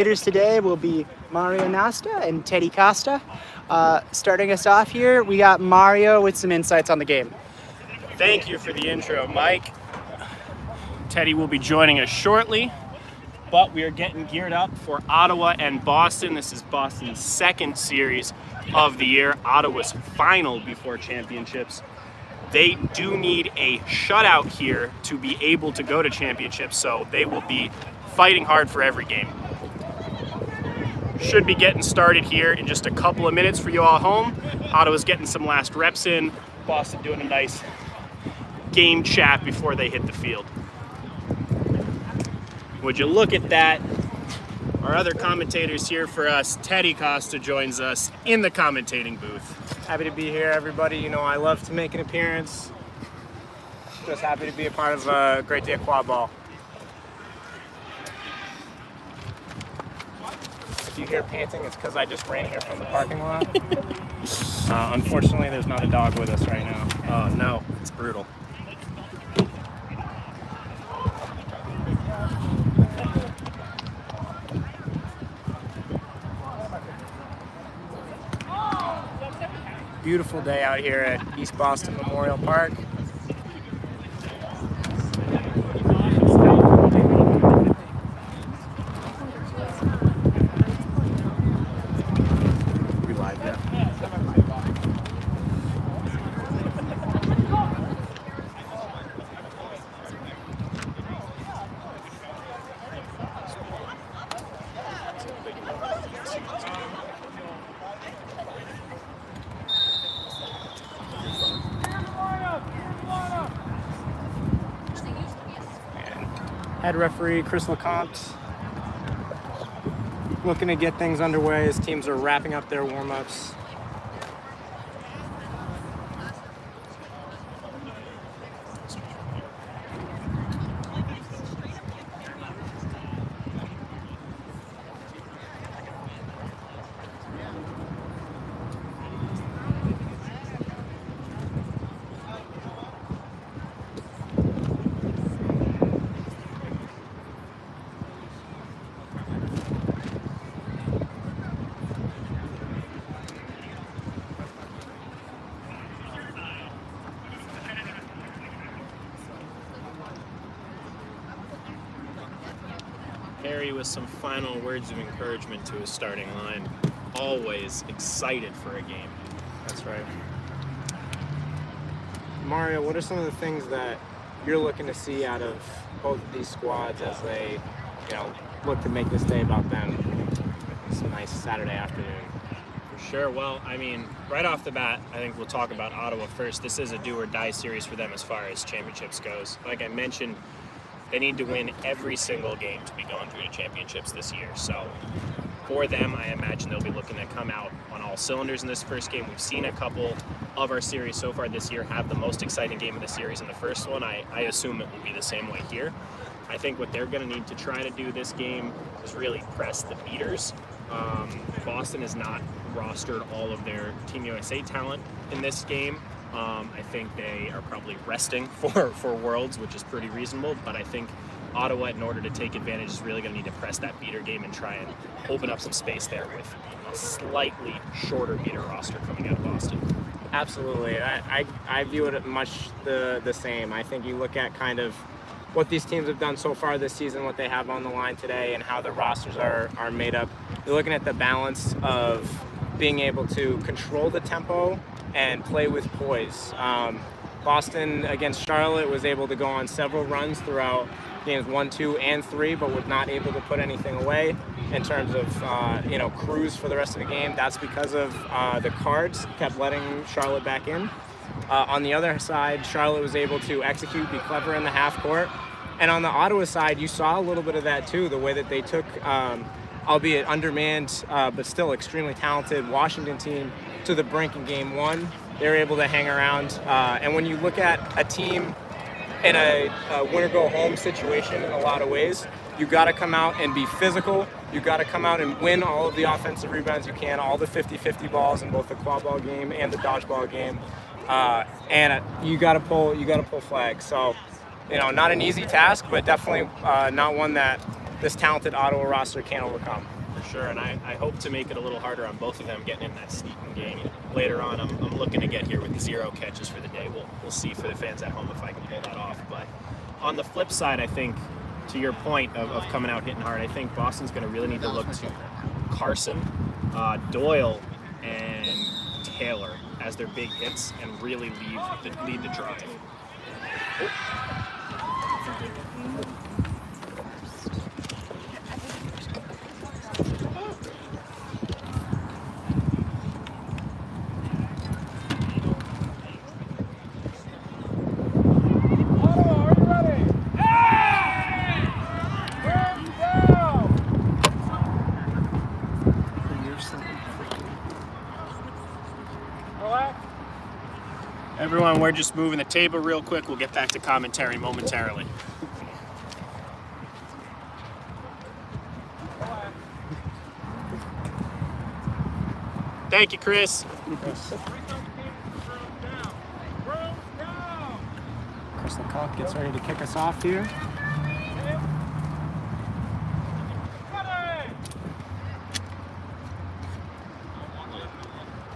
Today will be Mario Nasta and Teddy Costa. Starting us off here, we got Mario with some insights on the game. Thank you for the intro, Mike. Teddy will be joining us shortly, but we are getting geared up for Ottawa and Boston. This is Boston's second series of the year, Ottawa's final before championships. They do need a shutout here to be able to go to championships, so they will be fighting hard for every game. Should be getting started here in just a couple of minutes for you all home. Ottawa's getting some last reps in. Boston doing a nice game chat before they hit the field. Would you look at that? Our other commentators here for us, Teddy Costa joins us in the commentating booth. Happy to be here, everybody. You know, I love to make an appearance. Just happy to be a part of a great day of quad ball. If you hear panting, it's because I just ran here from the parking lot. Unfortunately, there's not a dog with us right now. Oh no, it's brutal. Beautiful day out here at East Boston Memorial Park. We live now. Head referee Chris LeCompte looking to get things underway as teams are wrapping up their warm-ups. Harry with some final words of encouragement to his starting line. Always excited for a game. That's right. Mario, what are some of the things that you're looking to see out of both of these squads as they, look to make this day about them? It's a nice Saturday afternoon. For sure. Well, I mean, right off the bat, I think we'll talk about Ottawa first. This is a do or die series for them as far as championships goes. Like I mentioned, they need to win every single game to be going through to championships this year. So for them, I imagine they'll be looking to come out on all cylinders in this first game. We've seen a couple of our series so far this year have the most exciting game of the series in the first one. I assume it will be the same way here. I think what they're going to need to try to do this game is really press the beaters. Boston has not rostered all of their Team USA talent in this game. I think they are probably resting for Worlds, which is pretty reasonable, but I think Ottawa, in order to take advantage, is really going to need to press that beater game and try and open up some space there with a slightly shorter beater roster coming out of Boston. Absolutely. I view it much the same. I think you look at kind of what these teams have done so far this season, what they have on the line today, and how the rosters are made up. You're looking at the balance of being able to control the tempo and play with poise. Boston against Charlotte was able to go on several runs throughout games 1, 2, and 3, but was not able to put anything away in terms of cruise for the rest of the game. That's because of the cards kept letting Charlotte back in. On the other side, Charlotte was able to execute, be clever in the half court. And on the Ottawa side, you saw a little bit of that too, the way that they took, albeit undermanned, but still extremely talented Washington team to the brink in game 1. They were able to hang around. And when you look at a team in a win-or-go-home situation in a lot of ways, you got to come out and be physical. You got to come out and win all of the offensive rebounds you can, all the 50-50 balls in both the quad ball game and the dodgeball game. And you got to pull flags. So, not an easy task, but definitely not one that this talented Ottawa roster can't overcome. For sure, and I hope to make it a little harder on both of them getting in that Sneaton game. Later on, I'm looking to get here with 0 catches for the day. We'll see for the fans at home if I can pull that off. But on the flip side, I think, to your point of coming out hitting hard, I think Boston's going to really need to look to Carson, Doyle, and Taylor as their big hits and really lead the drive. Everyone, we're just moving the table real quick. We'll get back to commentary momentarily. Thank you, Chris. Chris LeCoq gets ready to kick us off here.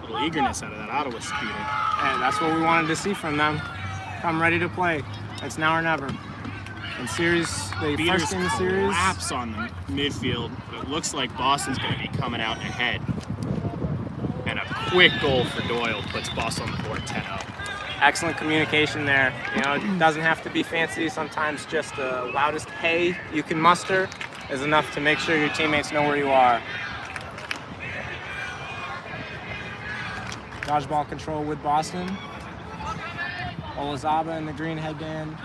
Little eagerness out of that Ottawa speeder. And that's what we wanted to see from them. Come ready to play. It's now or never. In series, the first game of the series. Collapse on the midfield. It looks like Boston's going to be coming out ahead. And a quick goal for Doyle puts Boston on the board 10-0. Excellent communication there. You know, it doesn't have to be fancy. Sometimes just the loudest hey you can muster is enough to make sure your teammates know where you are. Dodgeball control with Boston. Olazaba in the green headband.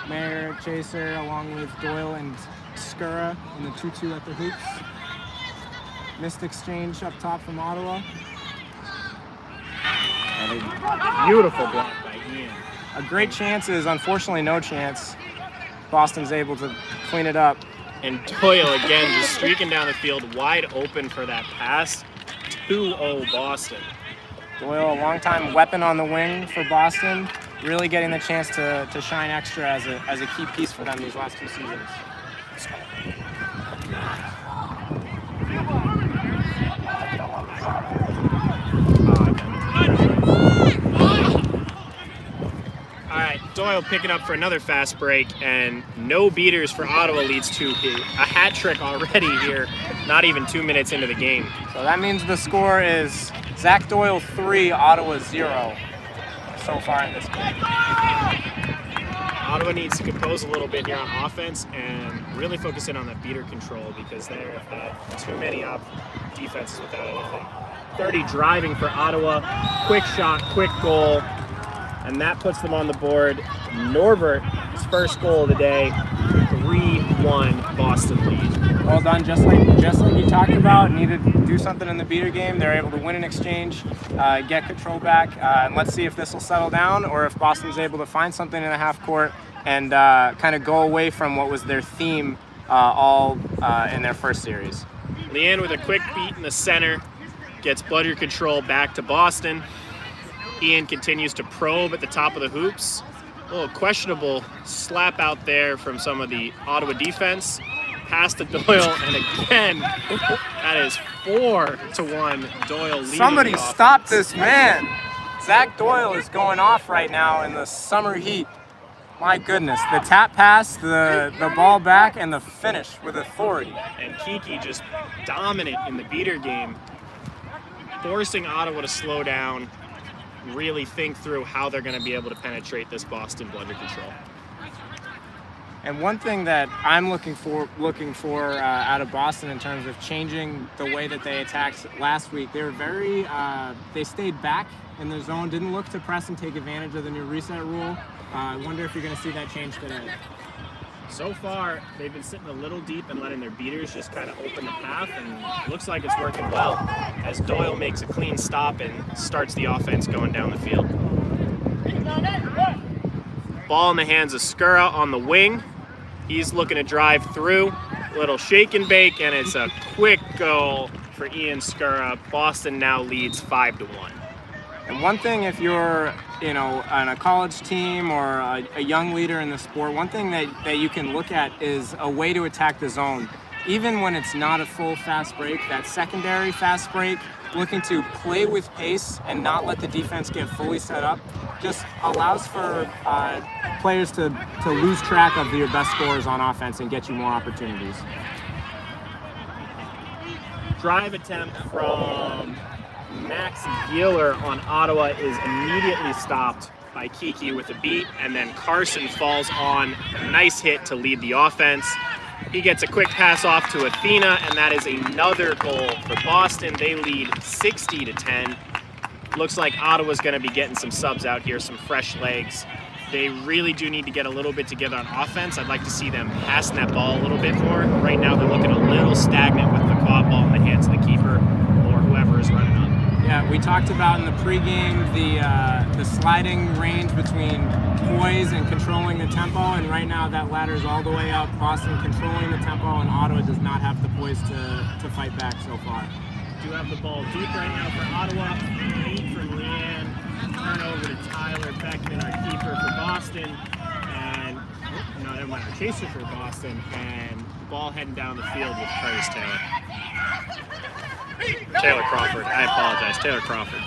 Mayer, Chaser, along with Doyle and Skura in the 2-2 at the hoops. Missed exchange up top from Ottawa. Beautiful block by Ian. A great chance is unfortunately no chance. Boston's able to clean it up. And Doyle again just streaking down the field, wide open for that pass. 2-0 Boston. Doyle, a long-time weapon on the wing for Boston, really getting the chance to shine extra as a key piece for them these last 2 seasons. All right, Doyle picking up for another fast break, and no beaters for Ottawa leads to a hat trick already here, not even 2 minutes into the game. So that means the score is Zach Doyle 3, Ottawa 0 so far in this game. Ottawa needs to compose a little bit here on offense and really focus in on that beater control because they're too many up defenses without anything. 30 driving for Ottawa, quick shot, quick goal, and that puts them on the board. Norbert, his first goal of the day, 3-1 Boston lead. Well done, just like you talked about, needed to do something in the beater game. They're able to win an exchange, get control back, and let's see if this will settle down or if Boston's able to find something in the half court and kind of go away from what was their theme all in their first series. Leanne with a quick beat in the center, gets bludger control back to Boston. Ian continues to probe at the top of the hoops. A little questionable slap out there from some of the Ottawa defense. Pass to Doyle, and again, that is 4-1 Doyle leading. Somebody stop this man. Zach Doyle is going off right now in the summer heat. My goodness, the tap pass, the ball back, and the finish with authority. And Kiki just dominant in the beater game, forcing Ottawa to slow down, really think through how they're going to be able to penetrate this Boston bludger control. And one thing that I'm looking for out of Boston in terms of changing the way that they attacked last week, they were they stayed back in the zone, didn't look to press and take advantage of the new reset rule. I wonder if you're going to see that change today. So far, they've been sitting a little deep and letting their beaters just kind of open the path, and it looks like it's working well as Doyle makes a clean stop and starts the offense going down the field. Ball in the hands of Skura on the wing. He's looking to drive through. Little shake and bake, and it's a quick goal for Ian Skura. Boston now leads 5-1. And one thing, if you're on a college team or a young leader in the sport, one thing that you can look at is a way to attack the zone. Even when it's not a full fast break, that secondary fast break, looking to play with pace and not let the defense get fully set up, just allows for players to lose track of your best scorers on offense and get you more opportunities. Drive attempt from Max Gieler on Ottawa is immediately stopped by Kiki with a beat, and then Carson falls on a nice hit to lead the offense. He gets a quick pass off to Athena, and that is another goal for Boston. They lead 60-10. Looks like Ottawa's going to be getting some subs out here, some fresh legs. They really do need to get a little bit together on offense. I'd like to see them passing that ball a little bit more. Right now, they're looking a little stagnant with the quad ball in the hands of the keeper or whoever is running up. Yeah, we talked about in the pregame the sliding range between poise and controlling the tempo, and right now that ladder's all the way up. Boston controlling the tempo, and Ottawa does not have the poise to fight back so far. Do have the ball deep right now for Ottawa. Lead from Leanne. Turn over to Tyler Beckman, our keeper for Boston, and never mind, our chaser for Boston, and ball heading down the field with Curtis Taylor. Taylor Crawford. I apologize. Taylor Crawford.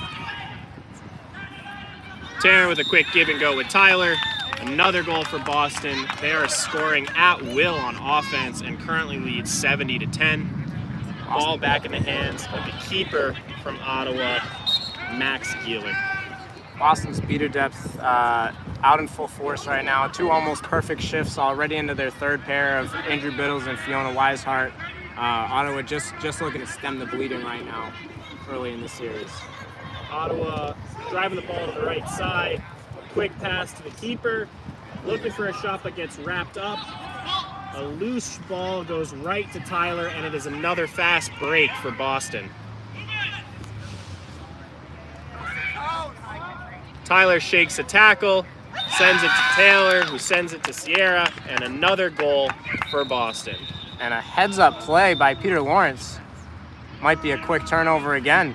Taylor with a quick give and go with Tyler. Another goal for Boston. They are scoring at will on offense and currently lead 70-10. Ball back in the hands of the keeper from Ottawa, Max Gieler. Boston's beater depth out in full force right now. 2 almost perfect shifts already into their third pair of Andrew Biddles and Fiona Weishart. Ottawa just looking to stem the bleeding right now early in the series. Ottawa driving the ball to the right side. Quick pass to the keeper. Looking for a shot but gets wrapped up. A loose ball goes right to Tyler, and it is another fast break for Boston. Tyler shakes a tackle, sends it to Taylor, who sends it to Sierra, and another goal for Boston. And a heads-up play by Peter Lawrence. Might be a quick turnover again.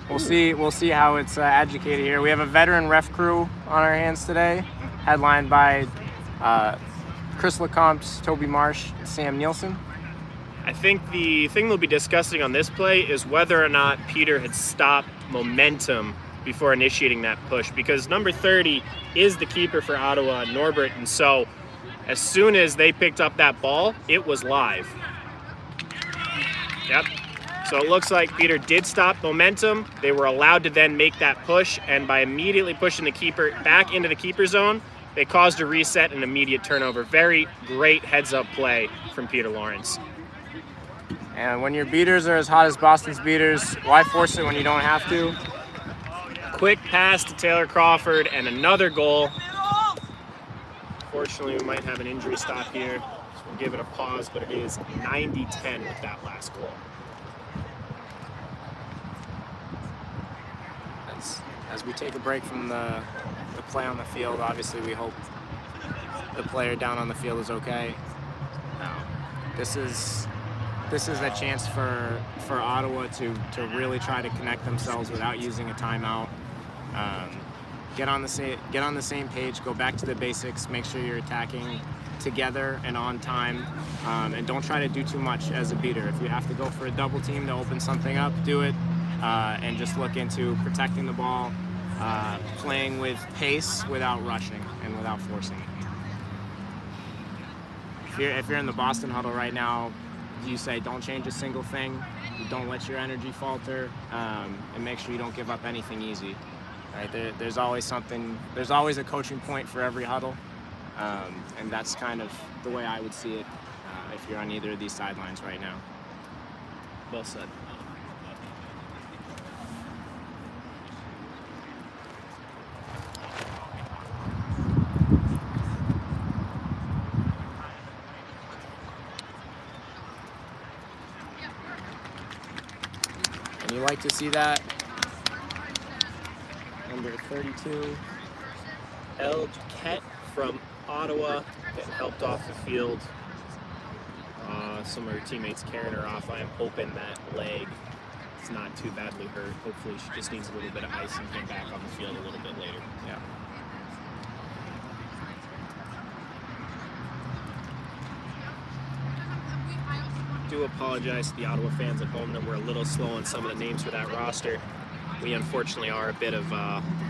We'll see how it's educated here. We have a veteran ref crew on our hands today, headlined by Chris Lecomte, Toby Marsh, and Sam Nielsen. I think the thing they'll be discussing on this play is whether or not Peter had stopped momentum before initiating that push, because number 30 is the keeper for Ottawa, Norbert, and so as soon as they picked up that ball, it was live. Yep. So it looks like Peter did stop momentum. They were allowed to then make that push, and by immediately pushing the keeper back into the keeper zone, they caused a reset and immediate turnover. Very great heads-up play from Peter Lawrence. And when your beaters are as hot as Boston's beaters, why force it when you don't have to? Quick pass to Taylor Crawford and another goal. Fortunately, we might have an injury stop here, so we'll give it a pause, but it is 90-10 with that last goal. As we take a break from the play on the field, obviously we hope the player down on the field is okay. This is a chance for Ottawa to really try to connect themselves without using a timeout. Get on the same page, go back to the basics, make sure you're attacking together and on time, and don't try to do too much as a beater. If you have to go for a double team to open something up, do it, and just look into protecting the ball, playing with pace without rushing and without forcing it. If you're in the Boston huddle right now, you say don't change a single thing, don't let your energy falter, and make sure you don't give up anything easy. Right? There's always a coaching point for every huddle, and that's kind of the way I would see it if you're on either of these sidelines right now. Well said. And you like to see that. Number 32. El Duquette from Ottawa getting helped off the field. Some of her teammates carrying her off. I am hoping that leg She's not too badly hurt. Hopefully she just needs a little bit of ice and come back on the field a little bit later. Yeah. Do apologize to the Ottawa fans at home that we're a little slow on some of the names for that roster. We unfortunately are a bit of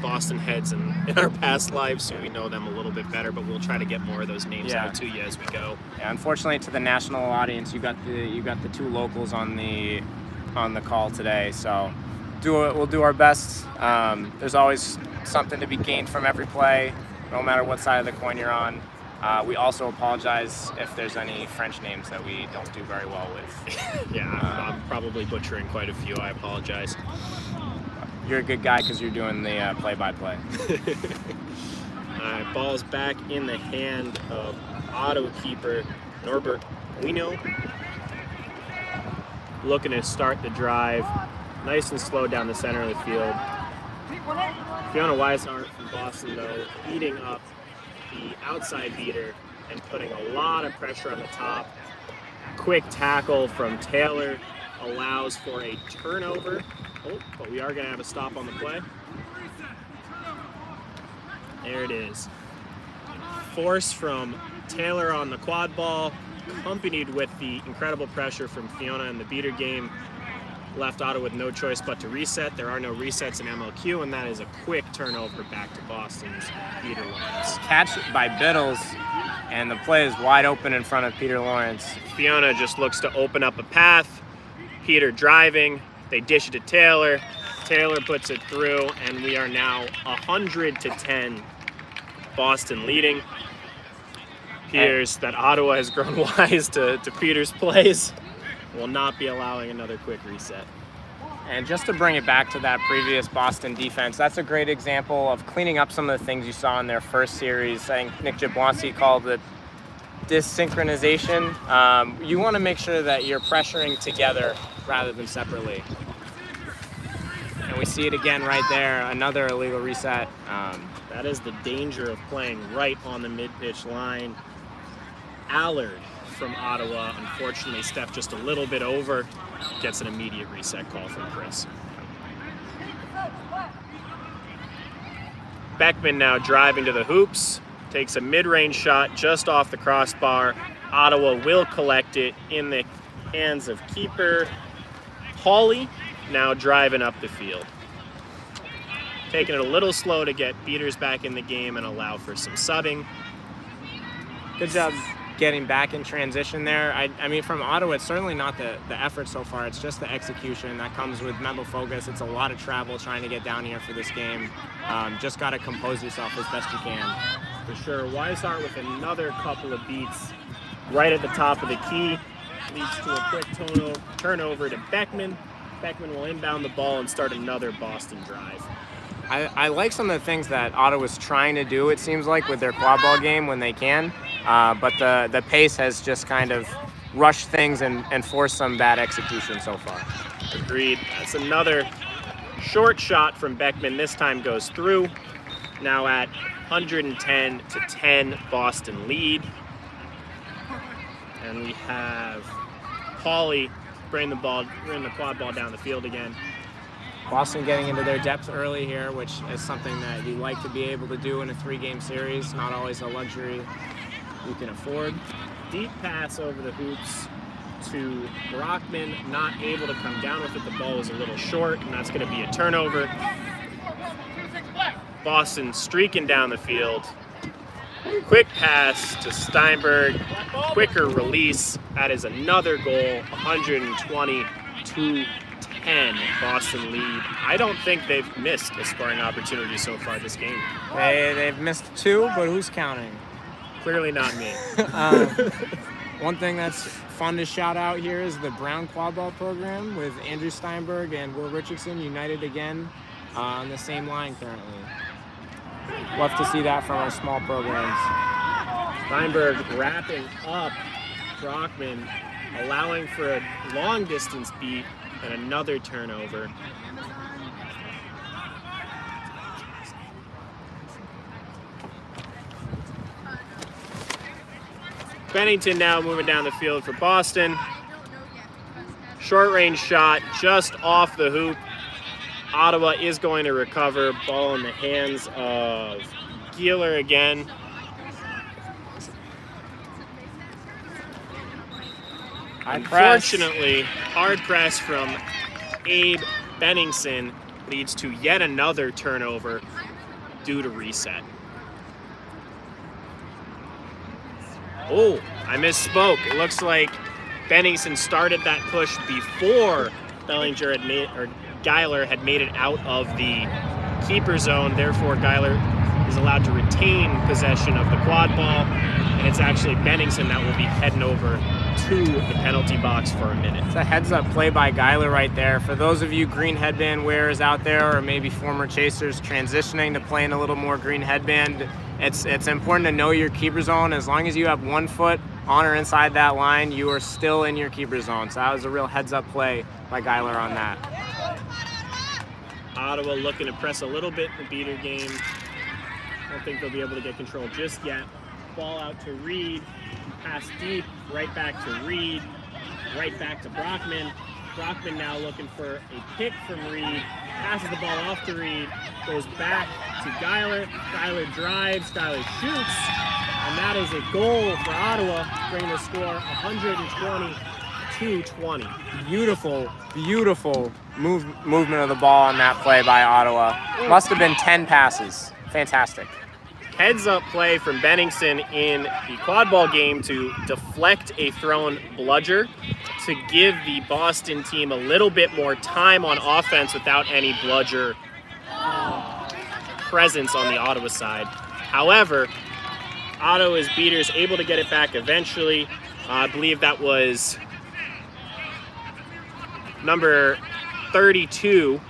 Boston heads in our past lives, so we know them a little bit better, but we'll try to get more of those names out to you as we go. Yeah, unfortunately to the national audience, you got the two locals on the call today, so we'll do our best. There's always something to be gained from every play, no matter what side of the coin you're on. We also apologize if there's any French names that we don't do very well with. Yeah, I'm probably butchering quite a few. I apologize. You're a good guy because you're doing the play-by-play. All right, ball's back in the hand of Ottawa keeper Norbert Wino. Looking to start the drive. Nice and slow down the center of the field. Fiona Weishart from Boston, though, eating up the outside beater and putting a lot of pressure on the top. Quick tackle from Taylor allows for a turnover. Oh, but we are going to have a stop on the play. There it is. Force from Taylor on the quad ball, accompanied with the incredible pressure from Fiona in the beater game, left Ottawa with no choice but to reset. There are no resets in MLQ, and that is a quick turnover back to Boston's Peter Lawrence. Catch by Biddles, and the play is wide open in front of Peter Lawrence. Fiona just looks to open up a path. Peter driving. They dish it to Taylor. Taylor puts it through, and we are now 100-10. Boston leading. Appears that Ottawa has grown wise to Peter's plays. Will not be allowing another quick reset. And just to bring it back to that previous Boston defense, that's a great example of cleaning up some of the things you saw in their first series. I think Nick Jablonski called it dysynchronization. You want to make sure that you're pressuring together rather than separately. And we see it again right there, another illegal reset. That is the danger of playing right on the mid-pitch line. Allard from Ottawa, unfortunately, stepped just a little bit over, gets an immediate reset call from Chris. Beckman now driving to the hoops, takes a mid-range shot just off the crossbar. Ottawa will collect it in the hands of keeper Hawley, now driving up the field. Taking it a little slow to get beaters back in the game and allow for some subbing. Good job getting back in transition there. I mean, from Ottawa, it's certainly not the effort so far. It's just the execution that comes with mental focus. It's a lot of travel trying to get down here for this game. Just got to compose yourself as best you can. For sure. Weishart with another couple of beats right at the top of the key. Leads to a quick turnover to Beckman. Beckman will inbound the ball and start another Boston drive. I like some of the things that Ottawa's trying to do, it seems like, with their quad ball game when they can. But the pace has just kind of rushed things and forced some bad execution so far. Agreed. That's another short shot from Beckman. This time goes through. Now at 110-10 Boston lead. And we have Pauly bring the quad ball down the field again. Boston getting into their depth early here, which is something that you like to be able to do in a 3-game series. Not always a luxury you can afford. Deep pass over the hoops to Brockman, not able to come down with it. The ball was a little short, and that's going to be a turnover. Boston streaking down the field. Quick pass to Steinberg. Quicker release. That is another goal. 120-10 Boston lead. I don't think they've missed a scoring opportunity so far this game. They've missed 2, but who's counting? Clearly not me. One thing that's fun to shout out here is the Brown Quad Ball program with Andrew Steinberg and Will Richardson united again on the same line currently. Love to see that from our small programs. Steinberg wrapping up Brockman, allowing for a long distance beat and another turnover. Bennington now moving down the field for Boston. Short range shot just off the hoop. Ottawa is going to recover. Ball in the hands of Gieler again. Unfortunately, hard press from Abe Benningson leads to yet another turnover due to reset. Oh, I misspoke. It looks like Benningson started that push before Geiler had made it out of the keeper zone. Therefore, Geiler is allowed to retain possession of the quad ball, and it's actually Benningson that will be heading over to the penalty box for a minute. It's a heads-up play by Geiler right there. For those of you green headband wearers out there, or maybe former chasers transitioning to playing a little more green headband, it's important to know your keeper zone. As long as you have 1 foot on or inside that line, you are still in your keeper zone. So that was a real heads-up play by Geiler on that. Ottawa looking to press a little bit in the beater game. I don't think they'll be able to get control just yet. Ball out to Reed. Pass deep, right back to Reed. Right back to Brockman. Brockman now looking for a pick from Reed. Passes the ball off to Reed. Goes back to Geiler. Geiler drives. Geiler shoots. And that is a goal for Ottawa, bringing the score 120-20. Beautiful movement of the ball on that play by Ottawa. Must have been 10 passes. Fantastic. Heads up play from Benningson in the quad ball game to deflect a thrown bludger to give the Boston team a little bit more time on offense without any bludger presence on the Ottawa side. However, Ottawa's beaters able to get it back eventually. I believe that was number 32,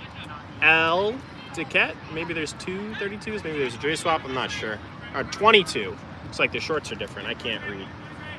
L. Duquette. Maybe there's 2 32s. Maybe there's a jersey swap. I'm not sure. Or 22. Looks like the shorts are different. I can't read.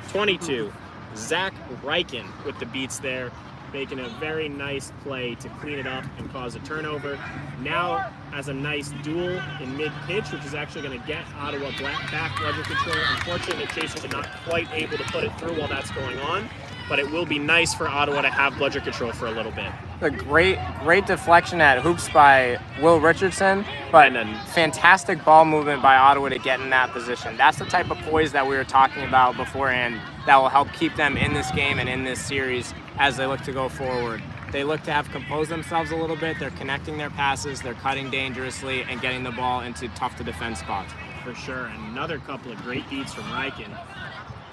22. Zach Reichen with the beats there, making a very nice play to clean it up and cause a turnover. Now has a nice duel in mid-pitch, which is actually going to get Ottawa back bludger control. Unfortunately, the Chasers are not quite able to put it through while that's going on, but it will be nice for Ottawa to have bludger control for a little bit. A great deflection at hoops by Will Richardson, but fantastic ball movement by Ottawa to get in that position. That's the type of poise that we were talking about beforehand that will help keep them in this game and in this series as they look to go forward. They look to have composed themselves a little bit. They're connecting their passes, they're cutting dangerously, and getting the ball into tough-to-defend spots. For sure, and another couple of great beats from Reichen.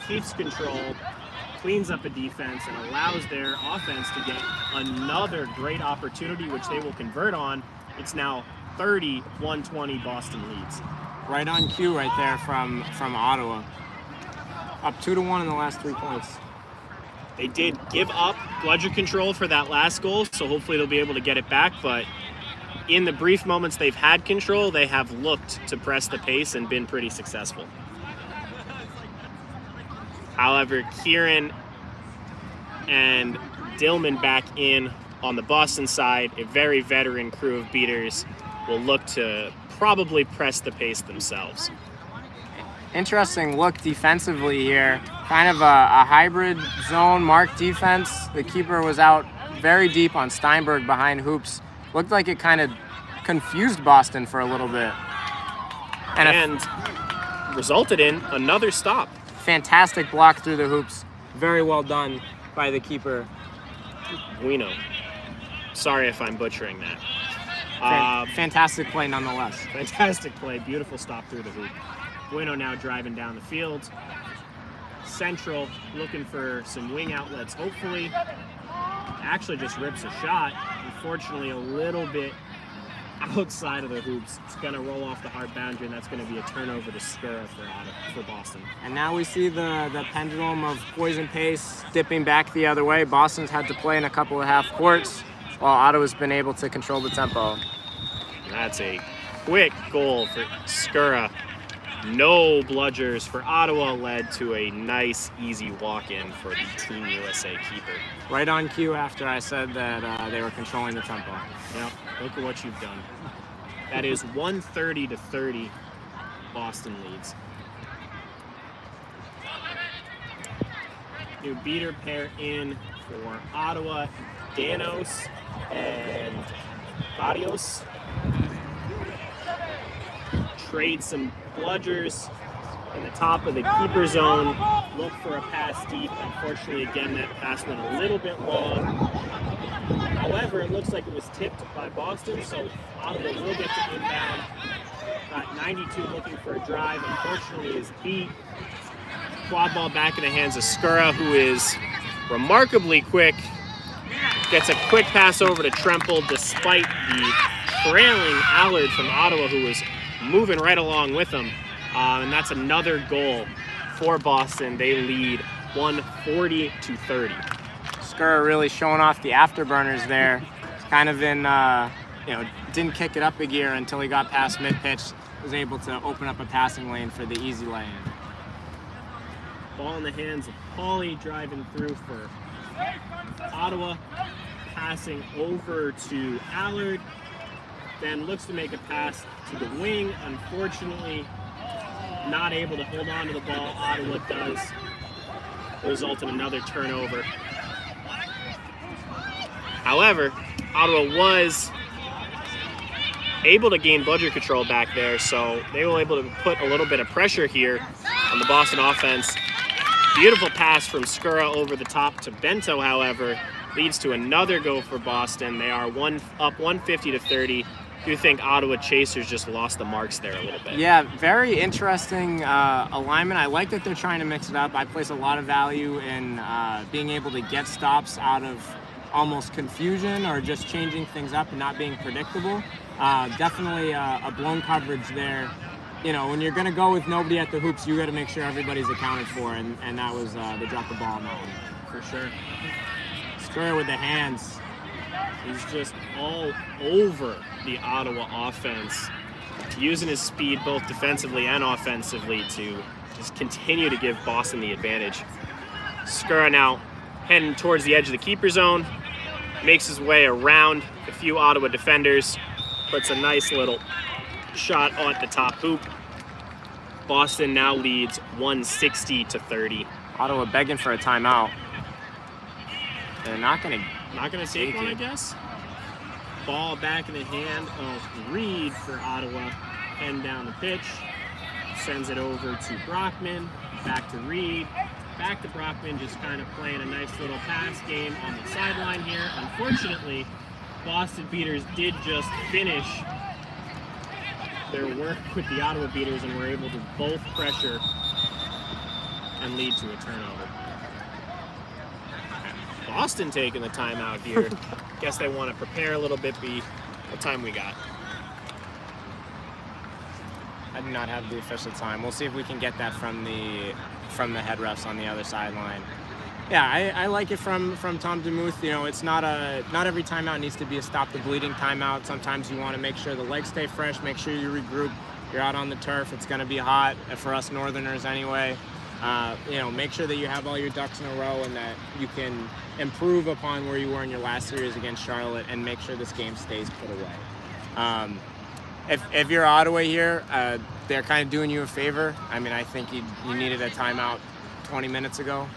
Keeps control, cleans up a defense, and allows their offense to get another great opportunity, which they will convert on. It's now 30-120 Boston leads. Right on cue right there from Ottawa. Up 2-1 in the last 3 points. They did give up bludger control for that last goal, so hopefully they'll be able to get it back, but in the brief moments they've had control, they have looked to press the pace and been pretty successful. However, Kieran and Dillman back in on the Boston side, a very veteran crew of beaters, will look to probably press the pace themselves. Interesting look defensively here. Kind of a hybrid zone mark defense. The keeper was out very deep on Steinberg behind hoops. Looked like it kind of confused Boston for a little bit. And resulted in another stop. Fantastic block through the hoops. Very well done by the keeper. Guino. Sorry if I'm butchering that. Fantastic play nonetheless. Fantastic play. Beautiful stop through the hoop. Bueno now driving down the field. Central looking for some wing outlets, hopefully. Actually just rips a shot. Unfortunately, a little bit outside of the hoops. It's going to roll off the hard boundary, and that's going to be a turnover to Skura for Boston. And now we see the pendulum of poise and pace dipping back the other way. Boston's had to play in a couple of half courts, while Ottawa's been able to control the tempo. That's a quick goal for Skura. No bludgers for Ottawa led to a nice, easy walk-in for the Team USA keeper. Right on cue after I said that they were controlling the tempo. Yep, look at what you've done. That is 130-30 Boston leads. New beater pair in for Ottawa, Danos and Adios. Trade some bludgers in the top of the keeper zone. Look for a pass deep. Unfortunately, again, that pass went a little bit long. However, it looks like it was tipped by Boston, so Ottawa will get to inbound. Got 92 looking for a drive. Unfortunately, is beat. Quad ball back in the hands of Skura, who is remarkably quick. Gets a quick pass over to Tremple despite the trailing Allard from Ottawa, who was moving right along with him. And that's another goal for Boston. They lead 140-30. Skura really showing off the afterburners there. Kind of in, didn't kick it up a gear until he got past mid-pitch. Was able to open up a passing lane for the easy lay-in. Ball in the hands of Pauly, driving through for Ottawa. Passing over to Allard. Then looks to make a pass to the wing. Unfortunately, not able to hold on to the ball. Ottawa does result in another turnover. However, Ottawa was able to gain bludger control back there, so they were able to put a little bit of pressure here on the Boston offense. Beautiful pass from Skura over the top to Bento, however, leads to another go for Boston. They are up 150-30. Do you think Ottawa Chasers just lost the marks there a little bit? Yeah, very interesting alignment. I like that they're trying to mix it up. I place a lot of value in being able to get stops out of almost confusion or just changing things up and not being predictable. Definitely a blown coverage there. You know, when you're going to go with nobody at the hoops, you got to make sure everybody's accounted for, and that was they dropped the ball on that one. For sure. Skura with the hands. He's just all over the Ottawa offense, using his speed both defensively and offensively to just continue to give Boston the advantage. Skura now heading towards the edge of the keeper zone, makes his way around a few Ottawa defenders, puts a nice little shot at the top hoop. Boston now leads 160-30. Ottawa begging for a timeout. They're not gonna take one, I guess. Ball back in the hand of Reed for Ottawa. Heading down the pitch. Sends it over to Brockman. Back to Reed. Back to Brockman, just kind of playing a nice little pass game on the sideline here. Unfortunately, Boston Beaters did just finish their work with the Ottawa Beaters and were able to both pressure and lead to a turnover. Boston taking the timeout here. Guess they want to prepare a little bit. What time we got? I do not have the official time. We'll see if we can get that from the head refs on the other sideline. Yeah, I like it from Tom DeMuth. You know, it's not every timeout needs to be a stop the bleeding timeout. Sometimes you want to make sure the legs stay fresh, make sure you regroup. You're out on the turf. It's going to be hot for us Northerners anyway. Make sure that you have all your ducks in a row and that you can improve upon where you were in your last series against Charlotte and make sure this game stays put away. If you're Ottawa here, they're kind of doing you a favor. I mean, I think you needed a timeout 20 minutes ago.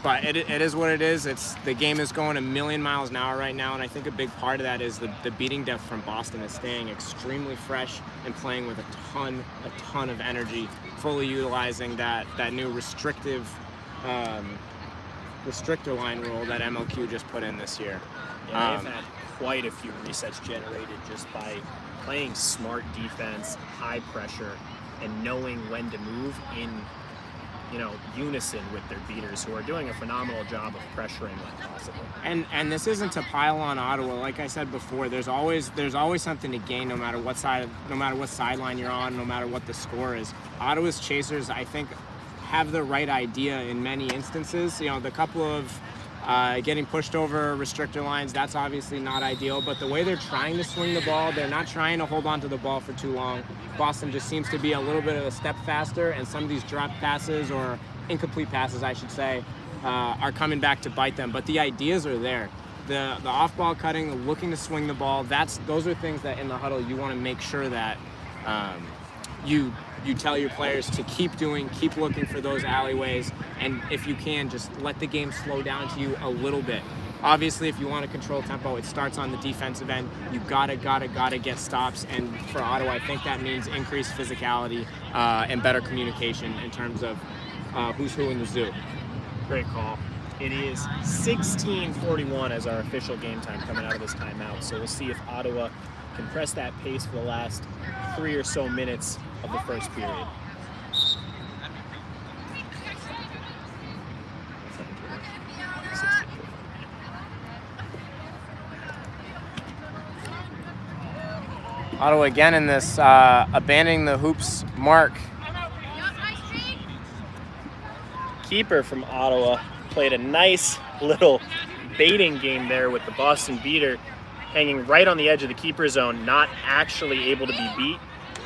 But it is what it is. The game is going a million miles an hour right now, and I think a big part of that is the beating depth from Boston is staying extremely fresh and playing with a ton of energy, fully utilizing that new restrictor line rule that MLQ just put in this year. Yeah, they've had quite a few resets generated just by playing smart defense, high pressure, and knowing when to move in unison with their beaters, who are doing a phenomenal job of pressuring when possible. And this isn't to pile on Ottawa. Like I said before, there's always something to gain, no matter what sideline you're on, no matter what the score is. Ottawa's Chasers, I think, have the right idea in many instances. The couple of getting pushed over restrictor lines, that's obviously not ideal, but the way they're trying to swing the ball, they're not trying to hold on to the ball for too long. Boston just seems to be a little bit of a step faster, and some of these drop passes, or incomplete passes I should say, are coming back to bite them, but the ideas are there. The off-ball cutting, the looking to swing the ball, those are things that in the huddle you want to make sure that you you tell your players to keep looking for those alleyways, and if you can, just let the game slow down to you a little bit. Obviously, if you want to control tempo, it starts on the defensive end. You gotta get stops, and for Ottawa, I think that means increased physicality and better communication in terms of who's who in the zoo. Great call. It is 16:41 as our official game time coming out of this timeout. So we'll see if Ottawa can press that pace for the last 3 or so minutes of the first period. Ottawa again in this abandoning the hoops mark. Keeper from Ottawa played a nice little baiting game there with the Boston beater hanging right on the edge of the keeper zone, not actually able to be beat.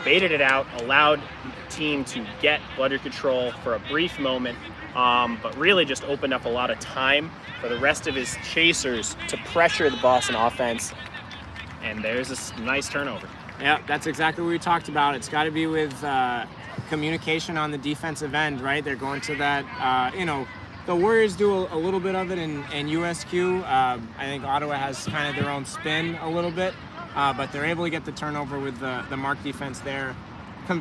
Baited it out, allowed the team to get blunder control for a brief moment, but really just opened up a lot of time for the rest of his chasers to pressure the Boston offense. And there's a nice turnover. Yeah, that's exactly what we talked about. It's got to be with communication on the defensive end, right? They're going to that, the Warriors do a little bit of it in USQ. I think Ottawa has kind of their own spin a little bit, but they're able to get the turnover with the mark defense there.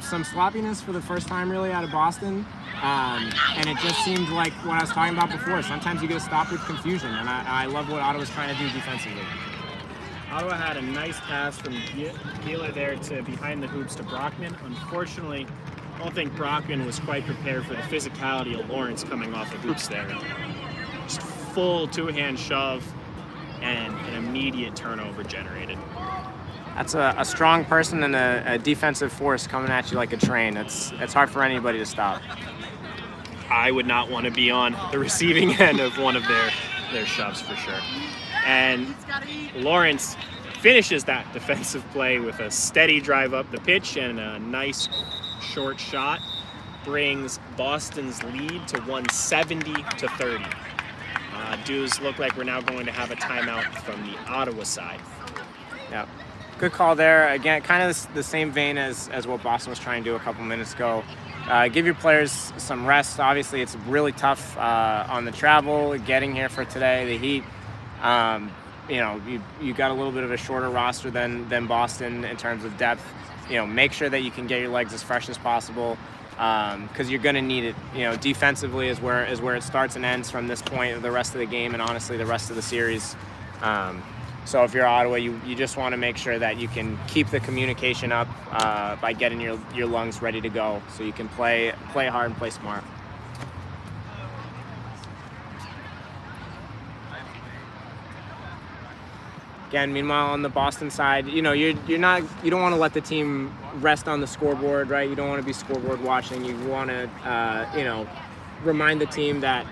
Some sloppiness for the first time really out of Boston, and it just seemed like what I was talking about before. Sometimes you get stopped with confusion, and I love what Ottawa's trying to do defensively. Ottawa had a nice pass from Gila there to behind the hoops to Brockman. Unfortunately, I don't think Brockman was quite prepared for the physicality of Lawrence coming off the hoops there. Just full two-hand shove and an immediate turnover generated. That's a strong person and a defensive force coming at you like a train. It's hard for anybody to stop. I would not want to be on the receiving end of one of their shoves for sure. And Lawrence finishes that defensive play with a steady drive up the pitch and a nice short shot. Brings Boston's lead to 170-30. Does look like we're now going to have a timeout from the Ottawa side. Yep. Good call there. Again, kind of the same vein as what Boston was trying to do a couple minutes ago. Give your players some rest. Obviously, it's really tough on the travel, getting here for today, the heat. You got a little bit of a shorter roster than Boston in terms of depth. Make sure that you can get your legs as fresh as possible because you're going to need it. Defensively is where it starts and ends from this point, the rest of the game, and honestly the rest of the series. So if you're Ottawa, you just want to make sure that you can keep the communication up by getting your lungs ready to go so you can play hard and play smart. Again, meanwhile, on the Boston side, you don't want to let the team rest on the scoreboard, right? You don't want to be scoreboard watching. You want to, remind the team that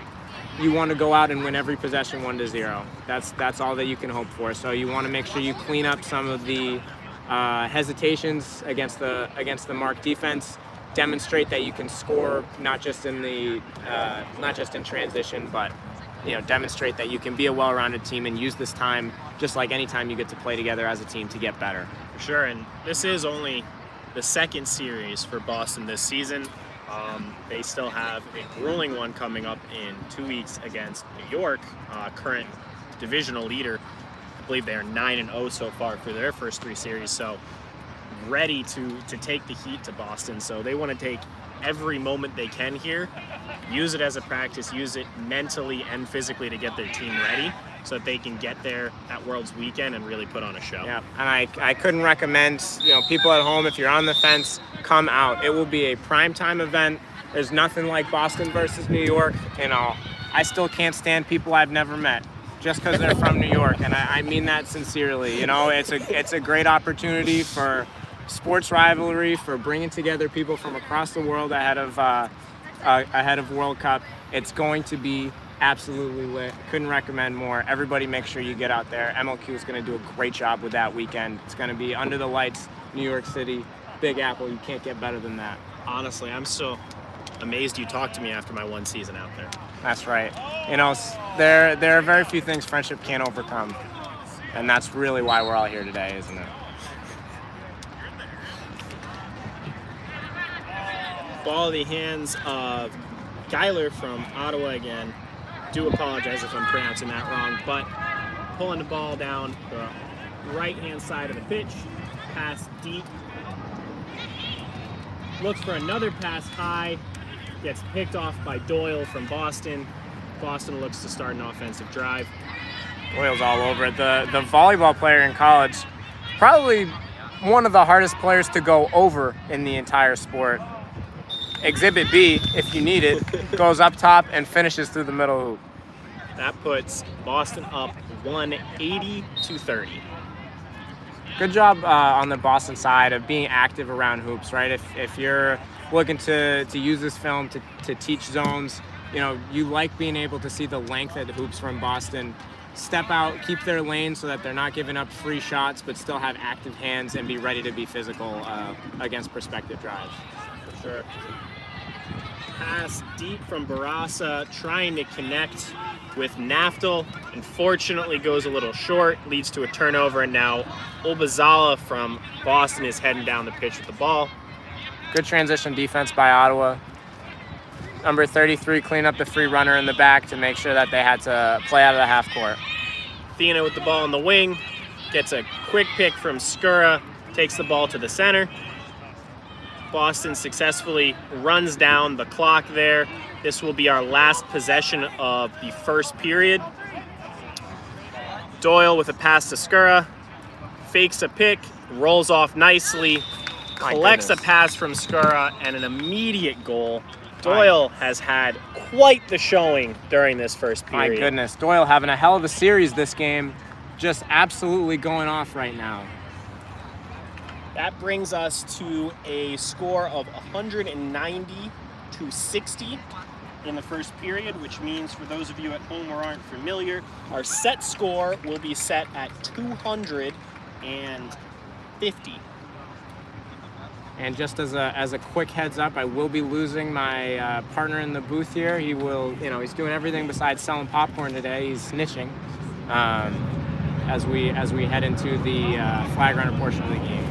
you want to go out and win every possession 1-0. That's all that you can hope for. So you want to make sure you clean up some of the hesitations against the mark defense. Demonstrate that you can score not just in transition, but demonstrate that you can be a well-rounded team and use this time just like any time you get to play together as a team to get better. For sure, and this is only the second series for Boston this season. They still have a grueling one coming up in 2 weeks against New York, current divisional leader. I believe they are 9-0 so far for their first 3 series, so ready to take the heat to Boston. So they want to take every moment they can here, use it as a practice, use it mentally and physically to get their team ready so that they can get there at Worlds Weekend and really put on a show. Yeah, and I couldn't recommend, people at home, if you're on the fence, come out. It will be a primetime event. There's nothing like Boston versus New York. I still can't stand people I've never met just because they're from New York, and I mean that sincerely. It's a great opportunity for sports rivalry, for bringing together people from across the world ahead of World Cup. It's going to be absolutely lit. Couldn't recommend more. Everybody make sure you get out there. MLQ is going to do a great job with that weekend. It's going to be under the lights, New York City, Big Apple. You can't get better than that. Honestly, I'm so amazed you talked to me after my one season out there. That's right. There are very few things friendship can't overcome. And that's really why we're all here today, isn't it? Ball in the hands of Geiler from Ottawa again. Do apologize if I'm pronouncing that wrong, but pulling the ball down the right-hand side of the pitch. Pass deep. Looks for another pass high. Gets picked off by Doyle from Boston. Boston looks to start an offensive drive. Doyle's all over it. The volleyball player in college, probably one of the hardest players to go over in the entire sport. Exhibit B, if you need it, goes up top and finishes through the middle hoop. That puts Boston up 180-30. Good job on the Boston side of being active around hoops, right? If you're looking to use this film to teach zones, you like being able to see the length at the hoops from Boston. Step out, keep their lane so that they're not giving up free shots, but still have active hands and be ready to be physical against prospective drives. For sure. Pass deep from Barasa, trying to connect with Naftal. Unfortunately goes a little short, leads to a turnover, and now Obazala from Boston is heading down the pitch with the ball. Good transition defense by Ottawa. Number 33 clean up the free runner in the back to make sure that they had to play out of the half court. Athena with the ball in the wing, gets a quick pick from Skura, takes the ball to the center. Boston successfully runs down the clock there. This will be our last possession of the first period. Doyle with a pass to Skura, fakes a pick, rolls off nicely, collects a pass from Skura, and an immediate goal. Doyle has had quite the showing during this first period. My goodness, Doyle having a hell of a series this game, just absolutely going off right now. That brings us to a score of 190-60 in the first period, which means for those of you at home who aren't familiar, our set score will be set at 250. And just as a quick heads up, I will be losing my partner in the booth here. He will, he's doing everything besides selling popcorn today. He's snitching as we head into the flag runner portion of the game.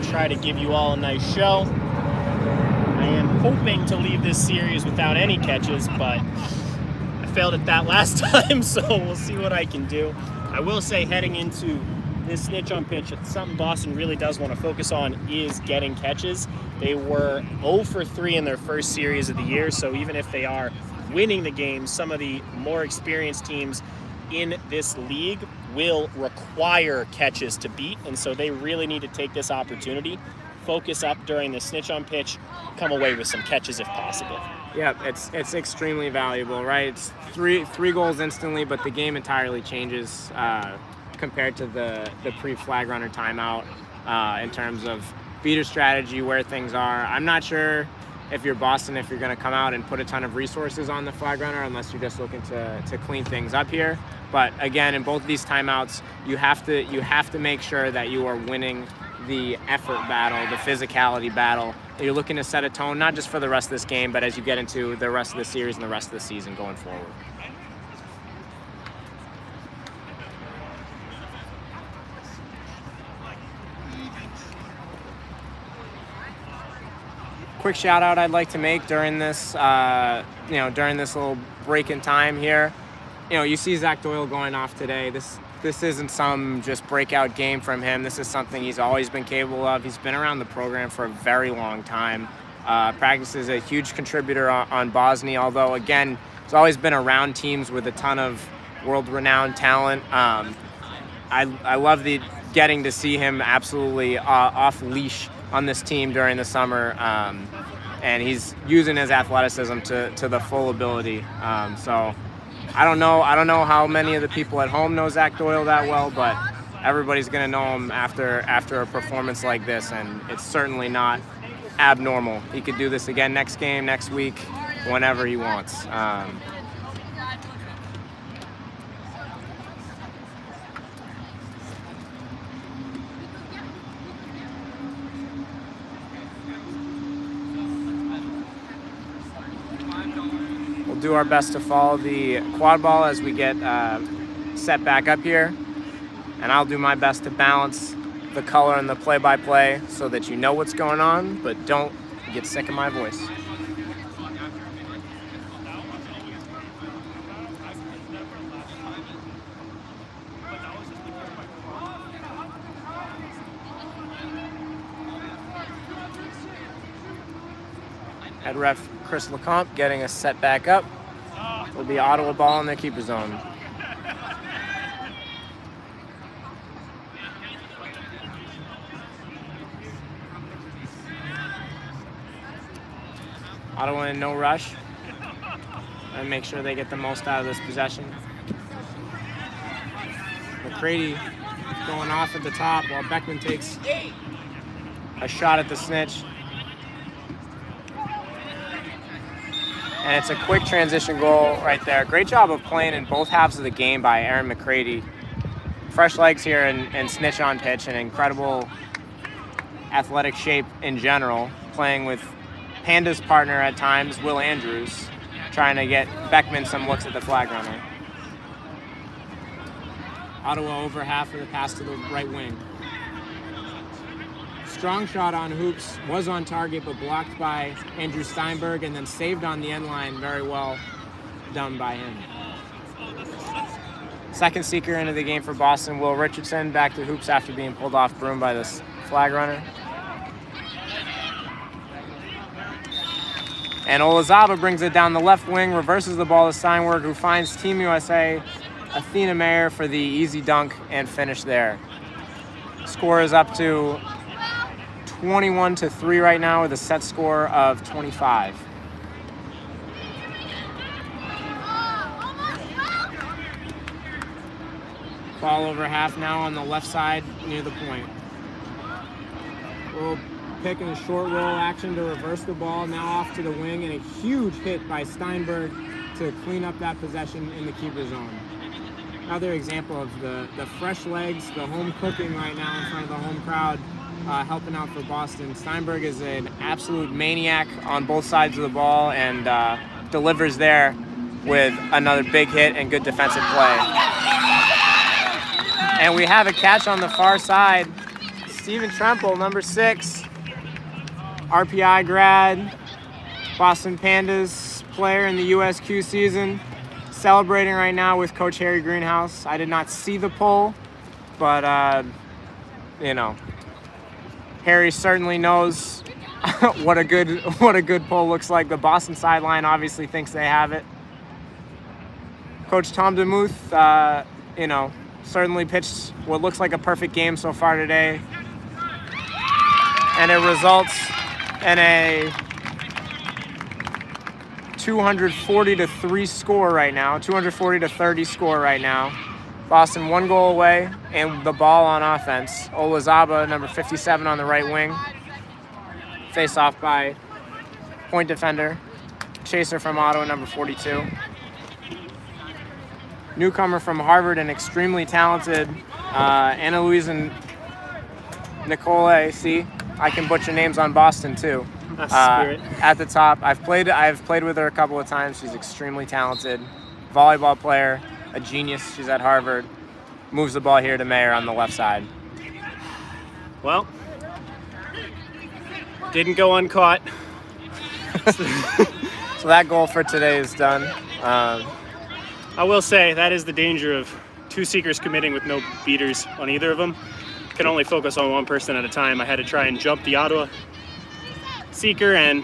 Try to give you all a nice show. I am hoping to leave this series without any catches, but I failed at that last time, so we'll see what I can do. I will say, heading into this snitch on pitch, something Boston really does want to focus on is getting catches. They were 0 for 3 in their first series of the year, so even if they are winning the game, some of the more experienced teams in this league will require catches to beat, and so they really need to take this opportunity, focus up during the snitch on pitch, come away with some catches if possible. Yeah, it's extremely valuable, right? It's three goals instantly, but the game entirely changes compared to the pre-flag runner timeout in terms of beater strategy, where things are. I'm not sure if you're Boston, if you're going to come out and put a ton of resources on the flag runner, unless you're just looking to clean things up here. But again, in both of these timeouts, you have to make sure that you are winning the effort battle, the physicality battle. You're looking to set a tone, not just for the rest of this game, but as you get into the rest of the series and the rest of the season going forward. Quick shout out I'd like to make during this, during this little break in time here. You see Zach Doyle going off today. This isn't some just breakout game from him. This is something he's always been capable of. He's been around the program for a very long time. Practice is a huge contributor on Bosnia, although again, he's always been around teams with a ton of world-renowned talent. I love getting to see him absolutely off leash on this team during the summer, and he's using his athleticism to the full ability. So I don't know how many of the people at home know Zach Doyle that well, but everybody's going to know him after a performance like this, and it's certainly not abnormal. He could do this again next game, next week, whenever he wants. Do our best to follow the quad ball as we get set back up here, and I'll do my best to balance the color and the play-by-play so that you know what's going on, but don't You get sick of my voice. Head ref Chris Lecomte getting us set back up. It'll be Ottawa ball in their keeper zone. Ottawa in no rush. And make sure they get the most out of this possession. McCready going off at the top while Beckman takes a shot at the snitch. And it's a quick transition goal right there. Great job of playing in both halves of the game by Aaron McCready. Fresh legs here and snitch on pitch, and incredible athletic shape in general. Playing with Panda's partner at times, Will Andrews, trying to get Beckman some looks at the flag runner. Ottawa over half of the pass to the right wing. Strong shot on Hoops, was on target but blocked by Andrew Steinberg, and then saved on the end line. Very well done by him. Second seeker into the game for Boston, Will Richardson, back to Hoops after being pulled off broom by this flag runner. And Olazaba brings it down the left wing, reverses the ball to Steinberg, who finds Team USA Athena Mayer for the easy dunk and finish there. Score is up to 21-3 right now with a set score of 25. Ball over half now on the left side near the point. We'll pick in a short roll action to reverse the ball, now off to the wing, and a huge hit by Steinberg to clean up that possession in the keeper zone. Another example of the fresh legs, the home cooking right now in front of the home crowd, helping out for Boston. Steinberg is an absolute maniac on both sides of the ball and delivers there with another big hit and good defensive play. And we have a catch on the far side. Steven Tremple, number 6, RPI grad, Boston Pandas player in the USQ season, celebrating right now with Coach Harry Greenhouse. I did not see the poll, but you know, Harry certainly knows what a good poll looks like. The Boston sideline obviously thinks they have it. Coach Tom DeMuth, you know, certainly pitched what looks like a perfect game so far today, and it results in a 240-3 score right now, 240-30 score right now. Boston 1 goal away and the ball on offense. Olazaba, number 57 on the right wing. Face off by point defender, chaser from Ottawa, number 42. Newcomer from Harvard and extremely talented, Anna Louise and Nicole. See, I can butcher names on Boston too. At the top, I've played with her a couple of times. She's extremely talented, volleyball player, a genius. She's at Harvard. Moves the ball here to Mayer on the left side. Well, didn't go uncaught. So that goal for today is done. I will say that is the danger of 2 seekers committing with no beaters on either of them. Can only focus on one person at a time. I had to try and jump the Ottawa seeker, and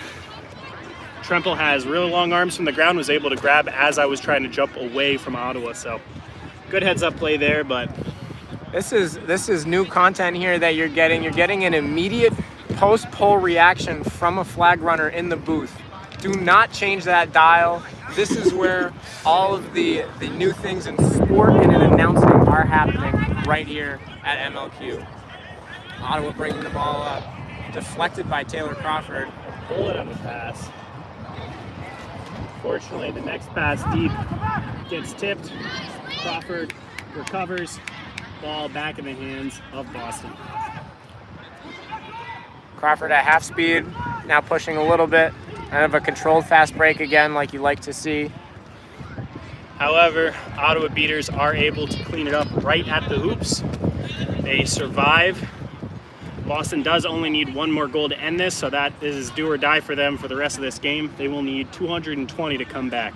Tremple has really long arms from the ground, was able to grab as I was trying to jump away from Ottawa. So good heads up play there, but this is new content here that you're getting. You're getting an immediate post-poll reaction from a flag runner in the booth. Do not change that dial. This is where all of the new things in sport and in announcing are happening right here at MLQ. Ottawa bringing the ball up, deflected by Taylor Crawford. bullet of a pass. Fortunately, the next pass deep gets tipped. Crawford recovers. Ball back in the hands of Boston. Crawford at half speed, now pushing a little bit. Kind of a controlled fast break again, like you like to see. However, Ottawa beaters are able to clean it up right at the hoops. They survive Boston does only need one more goal to end this, so that is do or die for them for the rest of this game. They will need 220 to come back.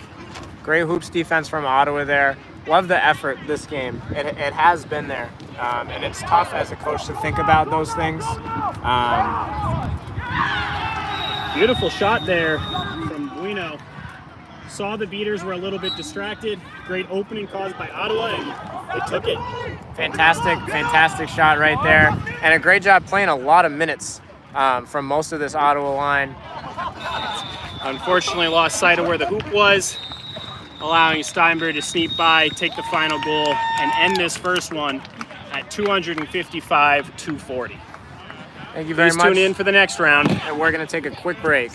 Great hoops defense from Ottawa there. Love the effort this game. It has been there. And it's tough as a coach to think about those things. Beautiful shot there from Bueno. Saw the beaters were a little bit distracted. Great opening caused by Ottawa, and they took it. Fantastic shot right there. And a great job playing a lot of minutes from most of this Ottawa line. Unfortunately, lost sight of where the hoop was, allowing Steinberg to sneak by, take the final goal, and end this first one at 255-240. Thank you very Please much. tune in for the next round. And we're going to take a quick break.